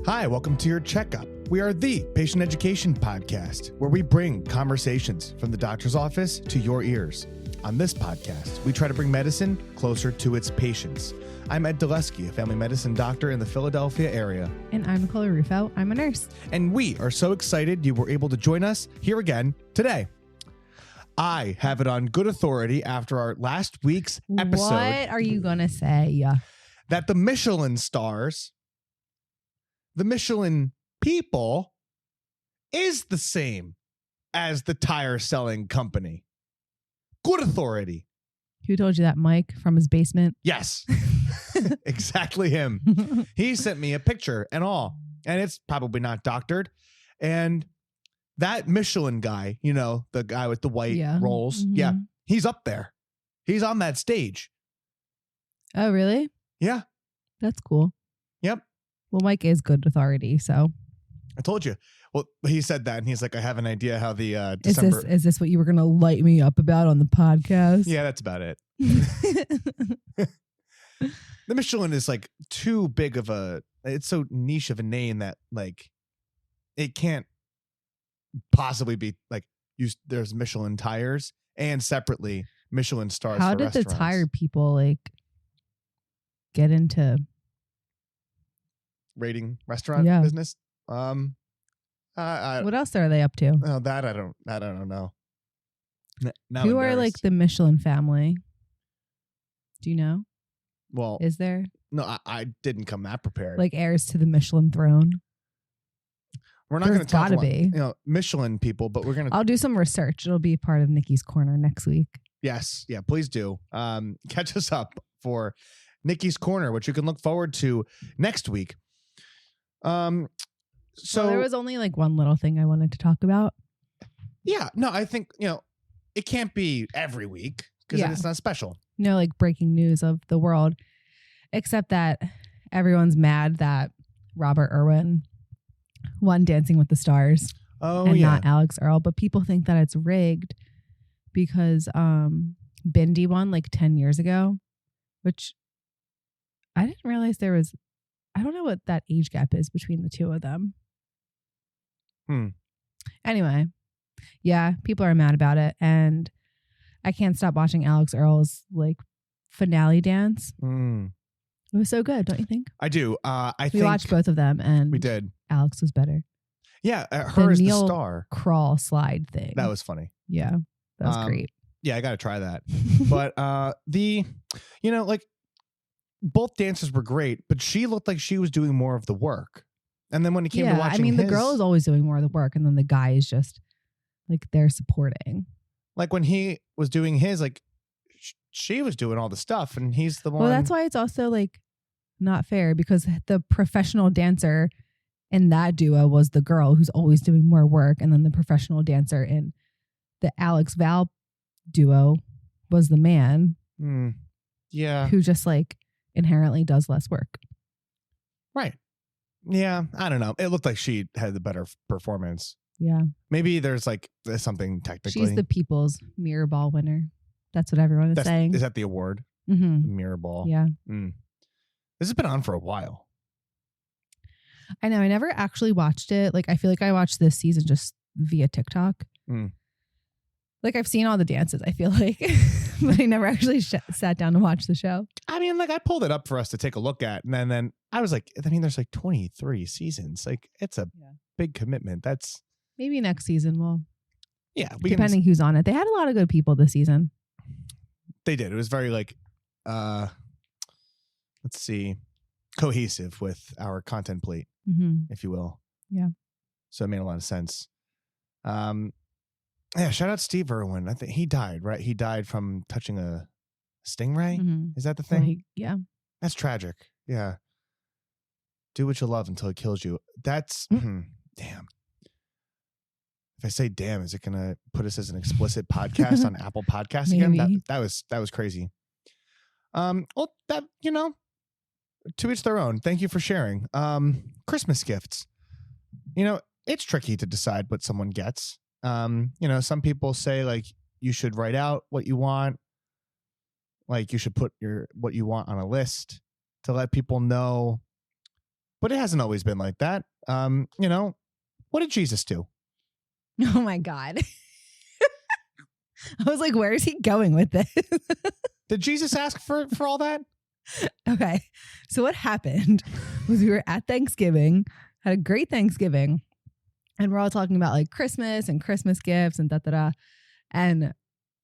Hi, welcome to your checkup. We are the patient education podcast where we bring conversations from the doctor's office to your ears. On this podcast, we try to bring medicine closer to its patients. I'm Ed Delesky, a family medicine doctor in the Philadelphia area. And I'm Nicole Aruffo. I'm a nurse. And we are so excited you were able to join us here again today. I have it on good authority after our last week's episode. What are you going to say? That the Michelin stars, the Michelin people, is the same as the tire selling company. Good authority. Who told you that, Mike, from his basement? Yes, exactly him. He sent me a picture and all, and it's probably not doctored. And that Michelin guy, you know, the guy with the white rolls. Mm-hmm. Yeah, he's up there. He's on that stage. Oh, really? Yeah. That's cool. Yep. Well, Mike is good authority, so. I told you. Well, he said that, and he's like, I have an idea how the December... Is this what you were going to light me up about on the podcast? Yeah, that's about it. The Michelin is like too big of a... It's so niche of a name that like it can't possibly be like there's Michelin tires and separately Michelin stars. How for did restaurants. the tire people like get into rating restaurant business? What else are they up to? Oh, that I don't know. Now Who are like the Michelin family? Do you know? Well, is there? No, I didn't come that prepared. Like heirs to the Michelin throne. We're not going to talk about be. Michelin people, but we're going to. I'll do some research. It'll be part of Nikki's Corner next week. Yes, yeah, please do. Catch us up for Nikki's Corner, which you can look forward to next week. So there was only like one little thing I wanted to talk about. Yeah, no, I think it can't be every week because it's not special. No, like breaking news of the world, except that everyone's mad that Robert Irwin won Dancing with the Stars. Oh, and not Alex Earl, but people think that it's rigged because Bindi won like 10 years ago, which I didn't realize there was. I don't know what that age gap is between the two of them. Anyway, yeah, people are mad about it, and I can't stop watching Alex Earl's like finale dance. It was so good, don't you think? I do. We watched both of them, and we did. Alex was better. Yeah, her is the star. Crawl slide thing. That was funny. Yeah, that was great. Yeah, I got to try that. But like both dances were great, but she looked like she was doing more of the work. And then when it came to watching the girl is always doing more of the work, and then the guy is just like they're supporting. Like when he was doing his, like she was doing all the stuff, and he's the one. Well, that's why it's also like not fair because the professional dancer in that duo was the girl who's always doing more work, and then the professional dancer in the Alex Val duo was the man. Yeah, who just like inherently does less work. Right. Yeah, I don't know. It looked like she had the better performance. Yeah. Maybe there's something technically. She's the people's mirror ball winner. That's what everyone is saying. Is that the award? Mm-hmm. The mirror ball. Yeah. This has been on for a while. I know. I never actually watched it. Like, I feel like I watched this season just via TikTok. Like, I've seen all the dances, I feel like, but I never actually sat down to watch the show. I mean, like, I pulled it up for us to take a look at, and then I was like, there's like 23 seasons. Like, it's a big commitment. That's maybe next season we'll. Yeah. Depending who's on it. They had a lot of good people this season. They did. It was very like, let's see, cohesive with our content plate, if you will. Yeah. So it made a lot of sense. Yeah, shout out Steve Irwin. I think he died, right? He died from touching a stingray. Is that the thing? Yeah. That's tragic. Yeah. Do what you love until it kills you. That's damn. If I say damn, is it going to put us as an explicit podcast on Apple Podcasts again? That was crazy. Well, that, to each their own. Thank you for sharing. Christmas gifts. It's tricky to decide what someone gets. Some people say like you should write out what you want. Like you should put what you want on a list to let people know but it hasn't always been like that. What did Jesus do? Oh my God. I was like, where is he going with this? Did Jesus ask for all that? Okay. So what happened was we were at Thanksgiving, had a great Thanksgiving, and we're all talking about like Christmas and Christmas gifts and da-da-da. And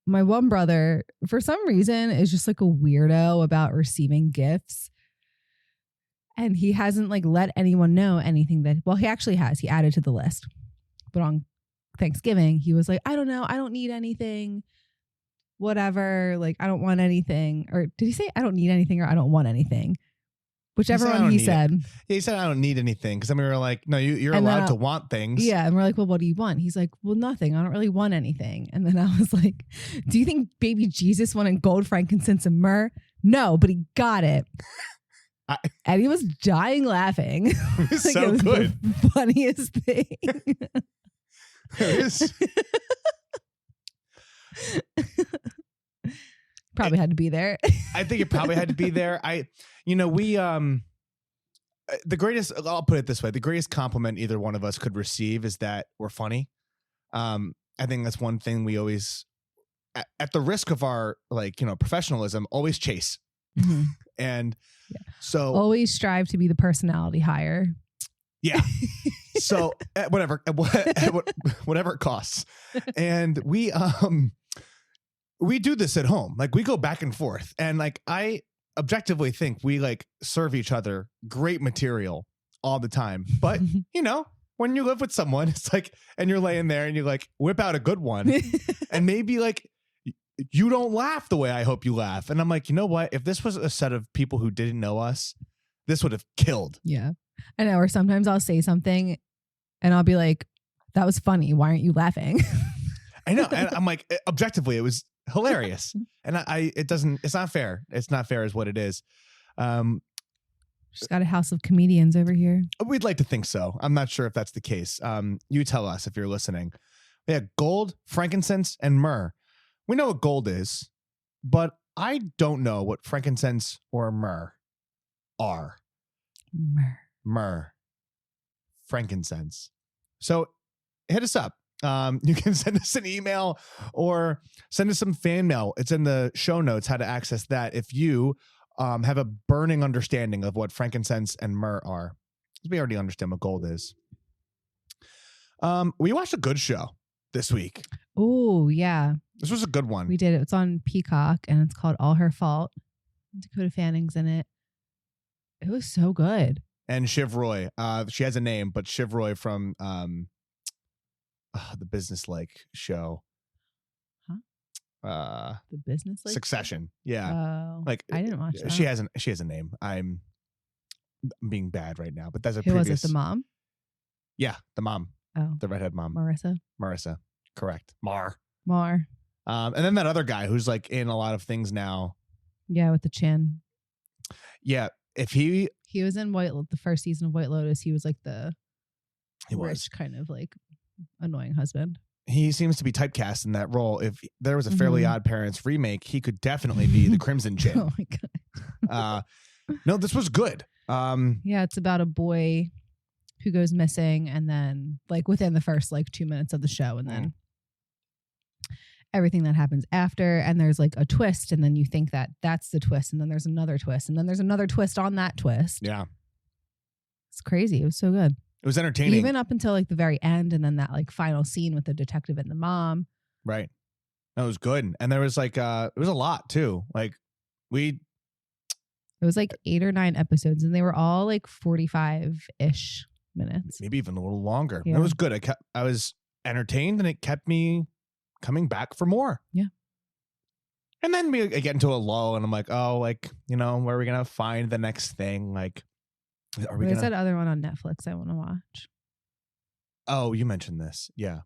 my one brother, for some reason, is just like a weirdo about receiving gifts. And he hasn't like let anyone know anything that, well, he actually has. He added to the list. But on Thanksgiving, he was like, I don't know. I don't need anything. Whatever. Like, I don't want anything. Or did he say I don't need anything or I don't want anything? Whichever one he said. Yeah, he said, I don't need anything. Because then we were like, no, you're allowed to want things. Yeah. And we're like, well, what do you want? He's like, well, nothing. I don't really want anything. And then I was like, do you think baby Jesus wanted gold, frankincense, and myrrh? No, but he got it. And he was dying laughing. It was like so it was good. The funniest thing. It is. Probably had to be there. I think it probably had to be there. The greatest, I'll put it this way, the greatest compliment either one of us could receive is that we're funny. I think that's one thing we always, at the risk of our professionalism, always chase. Mm-hmm. And so always strive to be the personality hire. Yeah. So whatever it costs. And we do this at home. Like we go back and forth. And like I objectively think we like serve each other great material all the time. But when you live with someone, it's like, and you're laying there and you like whip out a good one and maybe like you don't laugh the way I hope you laugh. And I'm like, you know what? If this was a set of people who didn't know us, this would have killed. Yeah. I know. Or sometimes I'll say something and I'll be like, that was funny. Why aren't you laughing? I know. And I'm like, objectively, it was hilarious. And it's not fair. It's not fair is what it is. She's got a house of comedians over here. We'd like to think so. I'm not sure if that's the case. You tell us if you're listening. Yeah, gold, frankincense, and myrrh. We know what gold is, but I don't know what frankincense or myrrh are. Myrrh. Frankincense. So hit us up. You can send us an email or send us some fan mail. It's in the show notes how to access that if you have a burning understanding of what frankincense and myrrh are. We already understand what gold is. We watched a good show this week. Oh, yeah. This was a good one. We did it. It's on Peacock and it's called All Her Fault. Dakota Fanning's in it. It was so good. And Shiv Roy. She has a name, but Shiv Roy from the Business-like show. Huh? The Business-like Succession. Yeah. Oh, like I didn't watch that. She has a name. I'm being bad right now, but that's a Who previous. was it? The mom? Yeah, the mom. Oh. The redhead mom. Marissa. Correct. Mar. And then that other guy who's like in a lot of things now. Yeah, with the chin. Yeah. If he was in the first season of White Lotus, he was like the rich kind of like annoying husband. He seems to be typecast in that role. If there was a Fairly Odd Parents remake, he could definitely be the Crimson Chin. Oh my God. No, this was good. Yeah, it's about a boy who goes missing and then like within the first like 2 minutes of the show and then everything that happens after, and there's like a twist, and then you think that that's the twist, and then there's another twist, and then there's another twist on that twist. Yeah. It's crazy. It was so good. It was entertaining. Even up until like the very end, and then that like final scene with the detective and the mom. Right. That was good. And there was like it was a lot too. Like it was like 8 or 9 episodes, and they were all like 45-ish minutes. Maybe even a little longer. Yeah. It was good. I was entertained, and it kept me coming back for more. Yeah. And then we get into a lull, and I'm like, oh, like, where are we going to find the next thing? Like, There's that other one on Netflix I want to watch. Oh, you mentioned this. Yeah.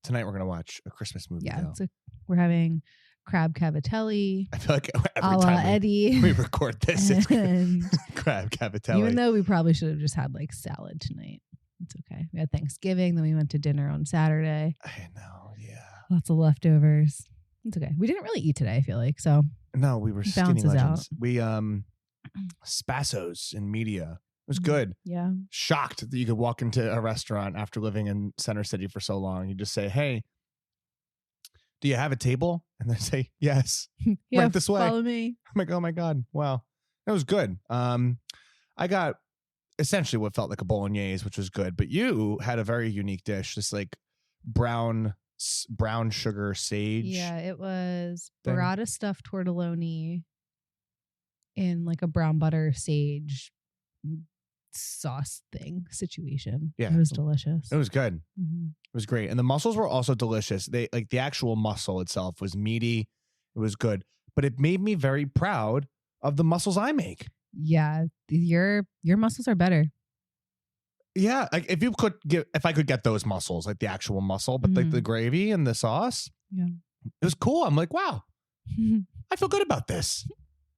Tonight we're going to watch a Christmas movie. Yeah. We're having crab cavatelli. I feel like every a la time Eddie. we record this, it's crab cavatelli. Even though we probably should have just had like salad tonight. It's okay. We had Thanksgiving, then we went to dinner on Saturday. I know, yeah. Lots of leftovers. It's okay. We didn't really eat today, I feel like. So no, we were skinny legends. We Spassos in media was good. Yeah. Shocked that you could walk into a restaurant after living in Center City for so long. You just say, hey, do you have a table? And they say, yes. Yeah, right this way. Follow me. I'm like, oh my God. Wow. That was good. I got essentially what felt like a bolognese, which was good. But you had a very unique dish, this like brown sugar sage. Yeah, it was thing. burrata stuffed tortelloni in like a brown butter sage sauce thing situation. Yeah. It was delicious. It was good. Mm-hmm. It was great. And the mussels were also delicious. They like the actual mussel itself was meaty. It was good. But it made me very proud of the mussels I make. Yeah. Your mussels are better. Yeah. Like if I could get those mussels, like the actual mussel, but like the gravy and the sauce. Yeah. It was cool. I'm like, wow, I feel good about this.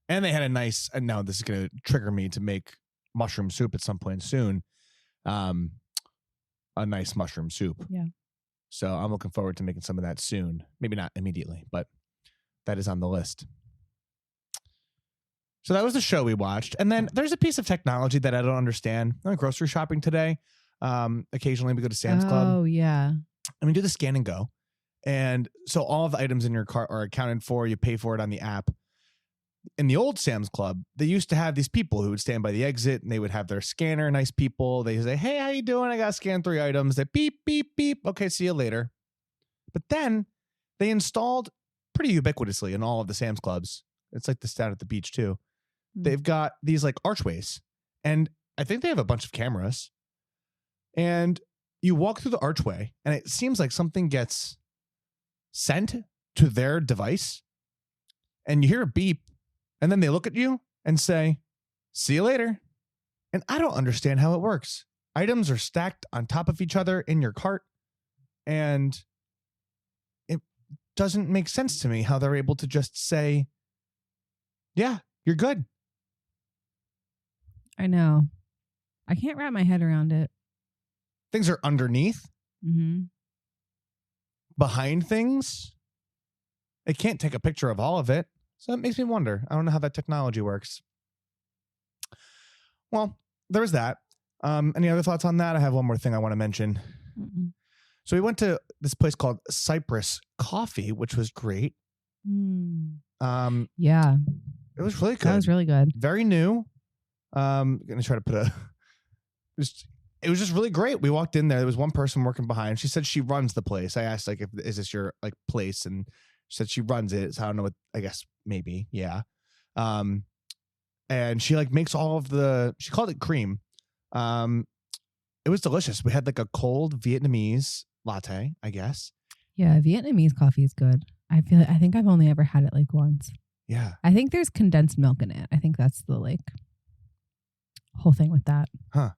And they had a nice, and now this is going to trigger me to make mushroom soup at some point soon. A nice mushroom soup. Yeah. So I'm looking forward to making some of that soon. Maybe not immediately, but that is on the list. So that was the show we watched. And then there's a piece of technology that I don't understand. I went grocery shopping today. Occasionally we go to Sam's Club. Oh, yeah. And we do the scan and go. And so all of the items in your cart are accounted for. You pay for it on the app. In the old Sam's Club, they used to have these people who would stand by the exit and they would have their scanner, nice people. They say, hey, how you doing? I got to scan 3 items. They beep, beep, beep. Okay, see you later. But then they installed pretty ubiquitously in all of the Sam's Clubs. It's like this down at the beach too. They've got these like archways, and I think they have a bunch of cameras, and you walk through the archway and it seems like something gets sent to their device and you hear a beep and then they look at you and say, see you later. And I don't understand how it works. Items are stacked on top of each other in your cart, and it doesn't make sense to me how they're able to just say, yeah, you're good. I know. I can't wrap my head around it. Things are underneath, behind things. It can't take a picture of all of it. So it makes me wonder. I don't know how that technology works. Well, there's that. Any other thoughts on that? I have one more thing I want to mention. So we went to this place called Cypress Coffee, which was great. Yeah. It was really good. That was really good. Very new. I'm going to try to put it was just really great. We walked in there. There was one person working behind. She said she runs the place. I asked, like, is this your like place? And she said she runs it. So I don't know what, I guess maybe. Yeah. And she like makes all of she called it cream. It was delicious. We had like a cold Vietnamese latte, I guess. Yeah. Vietnamese coffee is good. I think I've only ever had it like once. Yeah. I think there's condensed milk in it. I think that's the like whole thing with that. Huh.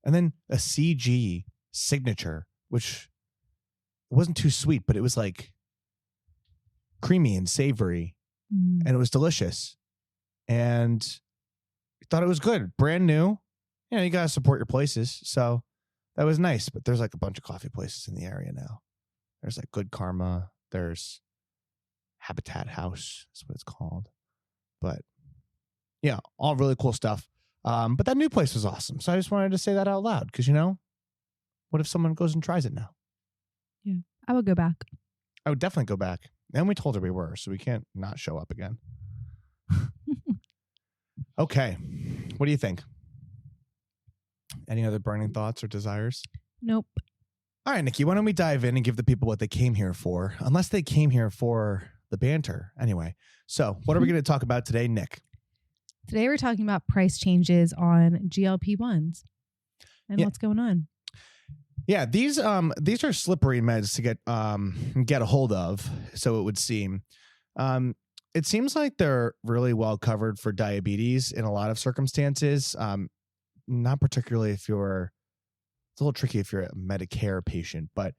And then a CG signature, which wasn't too sweet, but it was like creamy and savory, and it was delicious. And I thought it was good. Brand new. You know, you got to support your places. So that was nice. But there's like a bunch of coffee places in the area now. There's like Good Karma. There's Habitat House. That's what it's called. But yeah, all really cool stuff. But that new place was awesome. So I just wanted to say that out loud because, you know, what if someone goes and tries it now? Yeah, I would go back. I would definitely go back. And we told her we were, so we can't not show up again. Okay. What do you think? Any other burning thoughts or desires? Nope. All right, Nikki, why don't we dive in and give the people what they came here for, unless they came here for the banter. Anyway, so what are we going to talk about today, Nick? Today we're talking about price changes on GLP-1s and what's going on. Yeah, these are slippery meds to get a hold of, so it would seem. It seems like they're really well covered for diabetes in a lot of circumstances. Not particularly it's a little tricky if you're a Medicare patient, but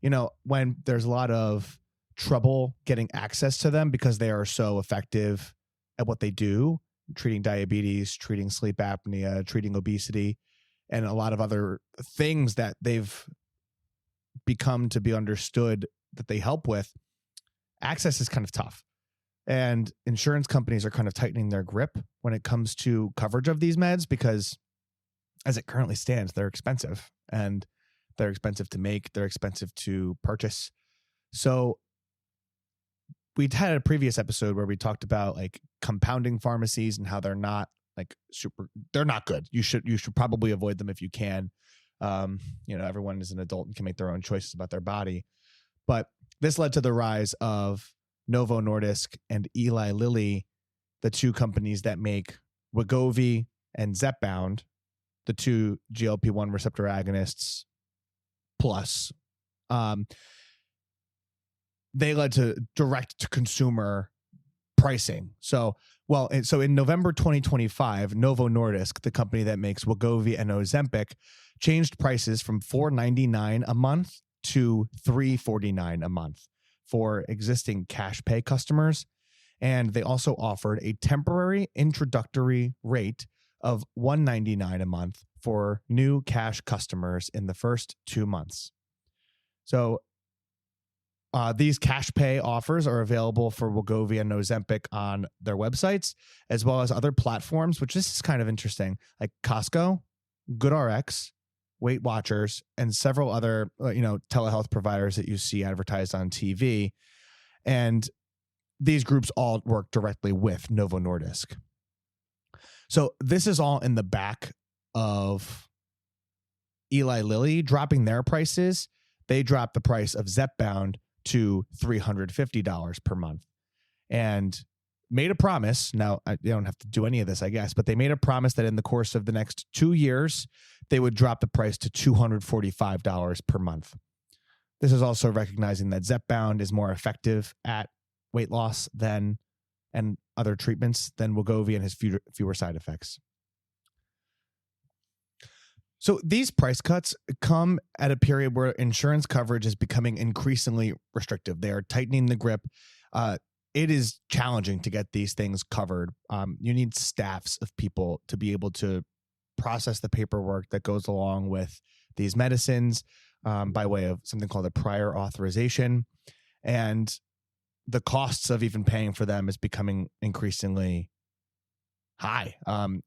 you know, when there's a lot of trouble getting access to them because they are so effective at what they do, treating diabetes, treating sleep apnea, treating obesity, and a lot of other things that they've become to be understood that they help with, access is kind of tough. And insurance companies are kind of tightening their grip when it comes to coverage of these meds because as it currently stands, they're expensive, and they're expensive to make. They're expensive to purchase. So we'd had a previous episode where we talked about like compounding pharmacies and how they're not like they're not good. You should probably avoid them if you can. Everyone is an adult and can make their own choices about their body. But this led to the rise of Novo Nordisk and Eli Lilly, the two companies that make Wegovy and Zepbound, the two GLP-1 receptor agonists plus. They led to direct-to-consumer pricing. So in November 2025, Novo Nordisk, the company that makes Wegovy and Ozempic, changed prices from $4.99 a month to $3.49 a month for existing cash pay customers. And they also offered a temporary introductory rate of $1.99 a month for new cash customers in the first 2 months. So these cash pay offers are available for Wegovy and Ozempic on their websites, as well as other platforms, which this is kind of interesting, like Costco, GoodRx, Weight Watchers, and several other telehealth providers that you see advertised on TV. And these groups all work directly with Novo Nordisk. So this is all in the back of Eli Lilly dropping their prices. They dropped the price of Zepbound to $350 per month and made a promise. Now, they don't have to do any of this, I guess, but they made a promise that in the course of the next 2 years, they would drop the price to $245 per month. This is also recognizing that Zepbound is more effective at weight loss and other treatments than Wegovy and has fewer side effects. So these price cuts come at a period where insurance coverage is becoming increasingly restrictive. They are tightening the grip. It is challenging to get these things covered. You need staffs of people to be able to process the paperwork that goes along with these medicines by way of something called a prior authorization. And the costs of even paying for them is becoming increasingly high,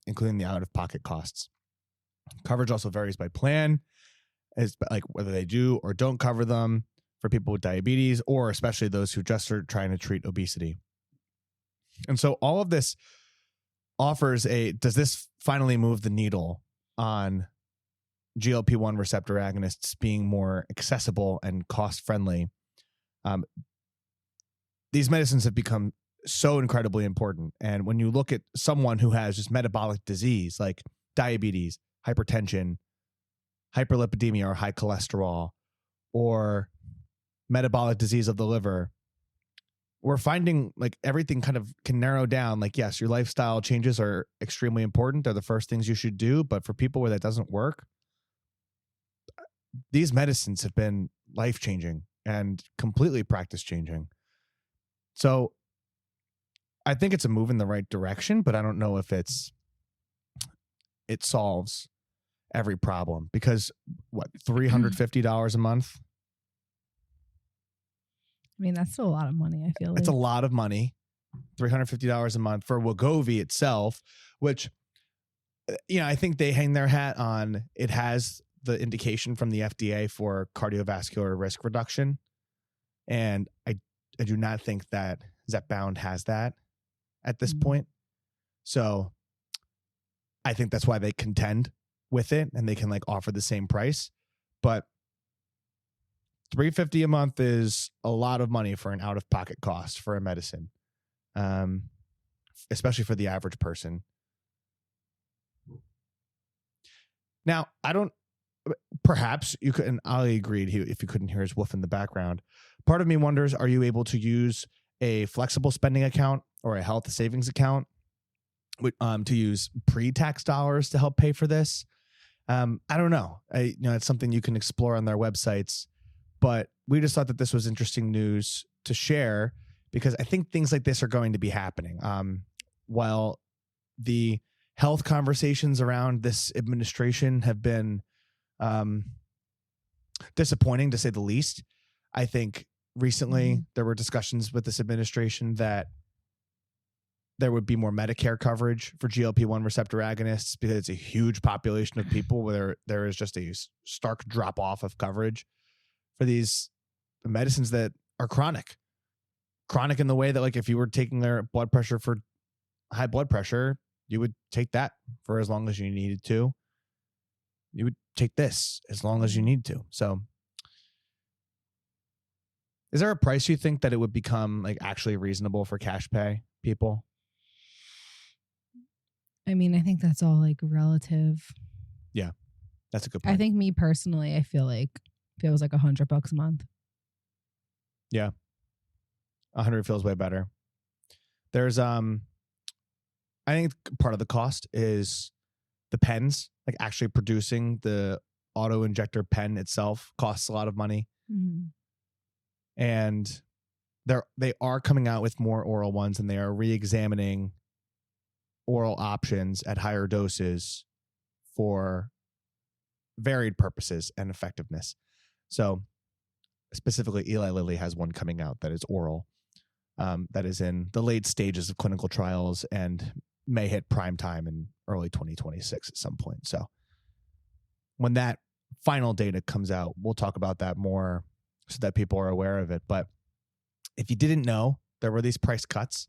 including the out-of-pocket costs. Coverage also varies by plan, is like whether they do or don't cover them for people with diabetes, or especially those who just are trying to treat obesity. And so all of this offers does this finally move the needle on GLP-1 receptor agonists being more accessible and cost-friendly? These medicines have become so incredibly important. And when you look at someone who has just metabolic disease like diabetes, hypertension, hyperlipidemia or high cholesterol, or metabolic disease of the liver, we're finding like everything kind of can narrow down. Like, yes, your lifestyle changes are extremely important. They're the first things you should do. But for people where that doesn't work, these medicines have been life-changing and completely practice-changing. So I think it's a move in the right direction, but I don't know if it solves every problem, because $350 a month? I mean, that's still a lot of money, I feel like. It's a lot of money. $350 a month for Wegovy itself, which, I think they hang their hat on. It has the indication from the FDA for cardiovascular risk reduction. And I do not think that Zepbound has that at this point. So I think that's why they contend with it and they can like offer the same price. But $350 a month is a lot of money for an out-of-pocket cost for a medicine, especially for the average person. Now, perhaps you could, and Ali agreed if you couldn't hear his woof in the background. Part of me wonders, are you able to use a flexible spending account or a health savings account to use pre-tax dollars to help pay for this? I don't know. It's something you can explore on their websites, but we just thought that this was interesting news to share because I think things like this are going to be happening. While the health conversations around this administration have been disappointing to say the least, I think recently there were discussions with this administration that there would be more Medicare coverage for GLP-1 receptor agonists because it's a huge population of people where there is just a stark drop off of coverage for these medicines that are chronic in the way that, like, if you were taking their blood pressure for high blood pressure, you would take that for as long as you needed to. You would take this as long as you need to. So is there a price you think that it would become like actually reasonable for cash pay people? I mean, I think that's all like relative. Yeah, that's a good point. I think me personally, I feel like if it was like $100 a month. Yeah. 100 feels way better. There's, I think part of the cost is the pens, like actually producing the auto injector pen itself costs a lot of money. Mm-hmm. And they are coming out with more oral ones, and they are re-examining oral options at higher doses for varied purposes and effectiveness. So specifically, Eli Lilly has one coming out that is oral, that is in the late stages of clinical trials and may hit prime time in early 2026 at some point. So when that final data comes out, we'll talk about that more so that people are aware of it. But if you didn't know there were these price cuts,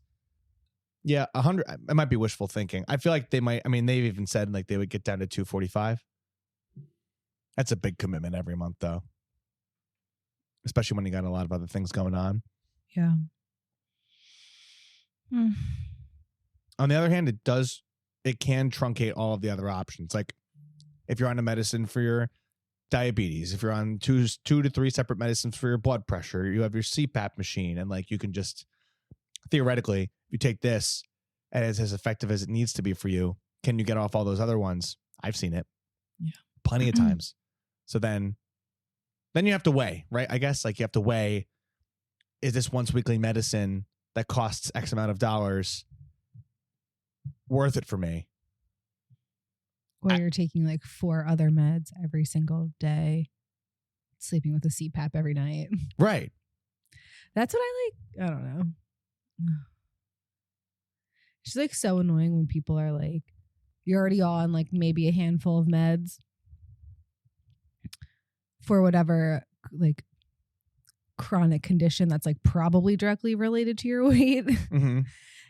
yeah, 100, it might be wishful thinking. I feel like they might, I mean, they've even said like they would get down to $245. That's a big commitment every month though, especially when you got a lot of other things going on. Yeah. On the other hand, it can truncate all of the other options. Like if you're on a medicine for your diabetes, if you're on two to three separate medicines for your blood pressure, you have your CPAP machine, and like you can just theoretically, if you take this and it's as effective as it needs to be for you, can you get off all those other ones? I've seen it. Yeah. Plenty of times. So then you have to weigh, right? I guess like you have to weigh, is this once weekly medicine that costs X amount of dollars worth it for me? Or you're taking like 4 other meds every single day, sleeping with a CPAP every night. Right. That's what I don't know. It's like so annoying when people are like, you're already on like maybe a handful of meds for whatever like chronic condition that's like probably directly related to your weight. Mm-hmm.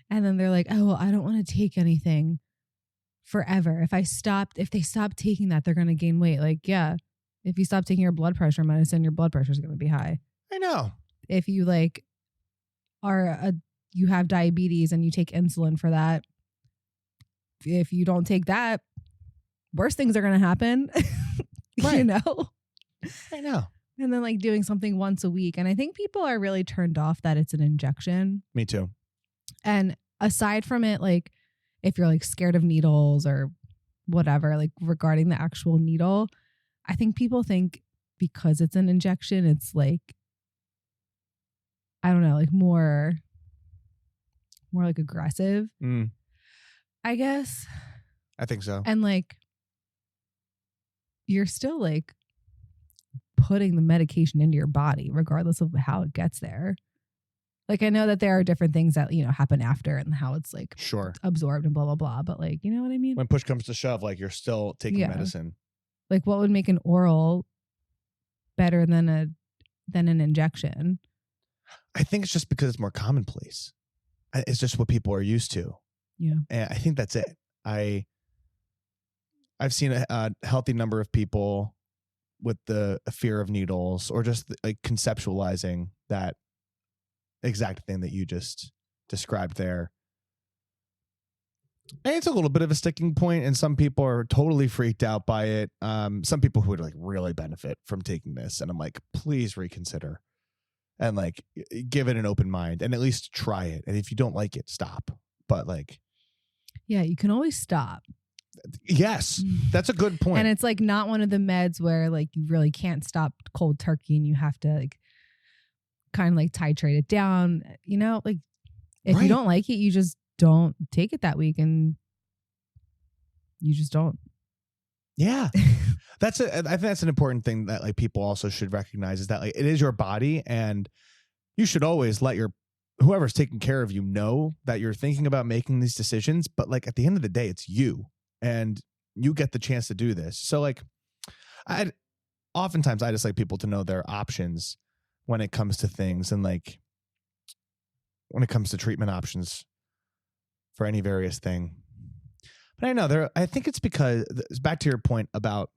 And then they're like, oh, well, I don't want to take anything forever. If they stop taking that, they're going to gain weight. Like, yeah, if you stop taking your blood pressure medicine, your blood pressure is going to be high. I know. If you like you have diabetes and you take insulin for that, if you don't take that, worse things are going to happen. Right. You know? I know. And then like doing something once a week. And I think people are really turned off that it's an injection. Me too. And aside from it, like if you're like scared of needles or whatever, like regarding the actual needle, I think people think because it's an injection, it's like, I don't know, like more like aggressive, I guess. I think so. And like, you're still like putting the medication into your body regardless of how it gets there. Like, I know that there are different things that, you know, happen after and how it's like sure absorbed and blah, blah, blah. But like, you know what I mean? When push comes to shove, like you're still taking medicine. Like what would make an oral better than an injection? I think it's just because it's more commonplace. It's just what people are used to. Yeah. And I think that's it. I've seen a healthy number of people with the fear of needles or just like conceptualizing that exact thing that you just described there. And it's a little bit of a sticking point, and some people are totally freaked out by it. Some people who would like really benefit from taking this, and I'm like, please reconsider and like give it an open mind and at least try it. And if you don't like it, stop. But like, yeah, you can always stop. Yes, that's a good point. And it's like not one of the meds where like you really can't stop cold turkey and you have to like kind of like titrate it down. You know, like if you don't like it, you just don't take it that week and you just don't. Yeah. I think that's an important thing that like people also should recognize is that like it is your body and you should always let your whoever's taking care of you know that you're thinking about making these decisions, but like at the end of the day, it's you and you get the chance to do this. So like oftentimes I just like people to know their options when it comes to things and like when it comes to treatment options for any various thing. But I know I think it's because it's back to your point about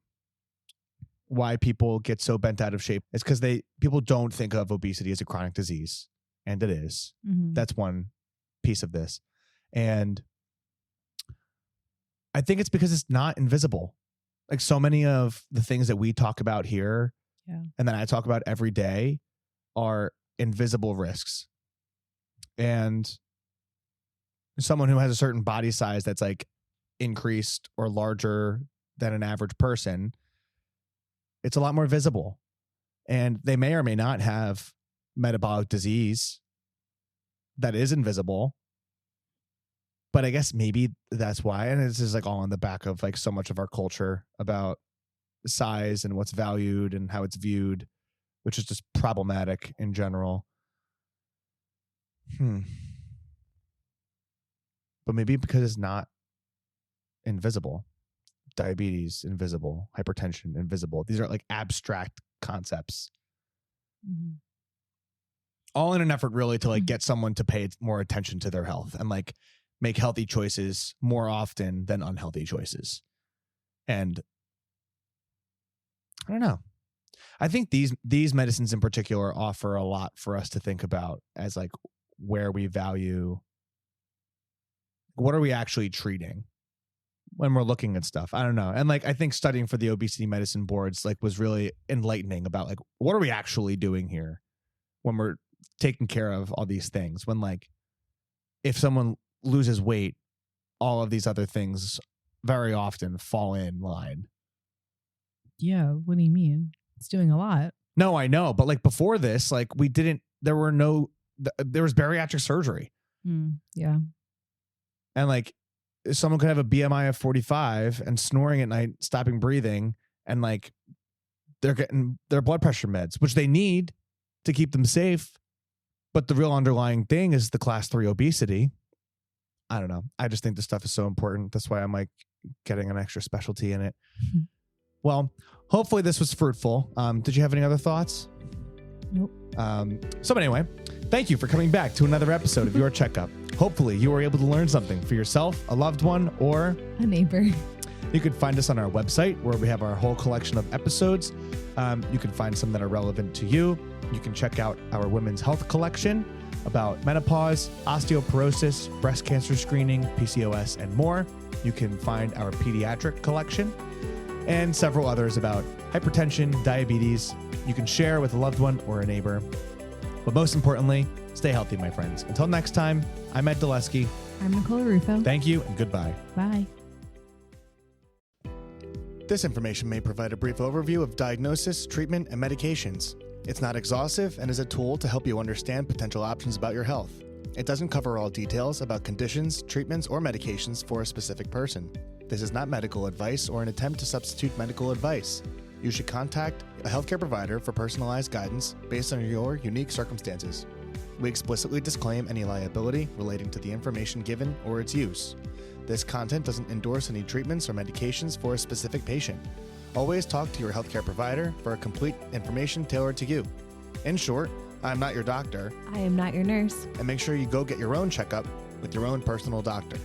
why people get so bent out of shape. It's because people don't think of obesity as a chronic disease. And it is. Mm-hmm. That's one piece of this. And I think it's because it's not invisible. Like so many of the things that we talk about here and that I talk about every day are invisible risks. And someone who has a certain body size that's like increased or larger than an average person, it's a lot more visible. And they may or may not have metabolic disease that is invisible, but I guess maybe that's why. And this is like all on the back of like so much of our culture about size and what's valued and how it's viewed, which is just problematic in general. But maybe because it's not invisible. Diabetes, invisible. Hypertension, invisible. These are like abstract concepts. Mm-hmm. All in an effort really to like get someone to pay more attention to their health and like make healthy choices more often than unhealthy choices. And I don't know. I think these medicines in particular offer a lot for us to think about as like where we value, what are we actually treating when we're looking at stuff? I don't know. And like, I think studying for the obesity medicine boards like was really enlightening about like, what are we actually doing here when we're taking care of all these things? When like, if someone loses weight, all of these other things very often fall in line. Yeah. What do you mean? It's doing a lot. No, I know. But like before this, like there was bariatric surgery. Yeah. And like someone could have a BMI of 45 and snoring at night, stopping breathing, and like they're getting their blood pressure meds, which they need to keep them safe. But the real underlying thing is the class 3 obesity. I don't know. I just think this stuff is so important. That's why I'm like getting an extra specialty in it. Well, hopefully this was fruitful. Did you have any other thoughts? Nope. So anyway, thank you for coming back to another episode of Your Checkup. Hopefully you were able to learn something for yourself, a loved one, or a neighbor. You can find us on our website where we have our whole collection of episodes. You can find some that are relevant to you. You can check out our women's health collection about menopause, osteoporosis, breast cancer screening, PCOS, and more. You can find our pediatric collection and several others about hypertension, diabetes. You can share with a loved one or a neighbor. But most importantly, stay healthy, my friends. Until next time, I'm Ed Delesky. I'm Nicole Aruffo. Thank you and goodbye. Bye. This information may provide a brief overview of diagnosis, treatment, and medications. It's not exhaustive and is a tool to help you understand potential options about your health. It doesn't cover all details about conditions, treatments, or medications for a specific person. This is not medical advice or an attempt to substitute medical advice. You should contact a healthcare provider for personalized guidance based on your unique circumstances. We explicitly disclaim any liability relating to the information given or its use. This content doesn't endorse any treatments or medications for a specific patient. Always talk to your healthcare provider for a complete information tailored to you. In short, I'm not your doctor. I am not your nurse. And make sure you go get your own checkup with your own personal doctor.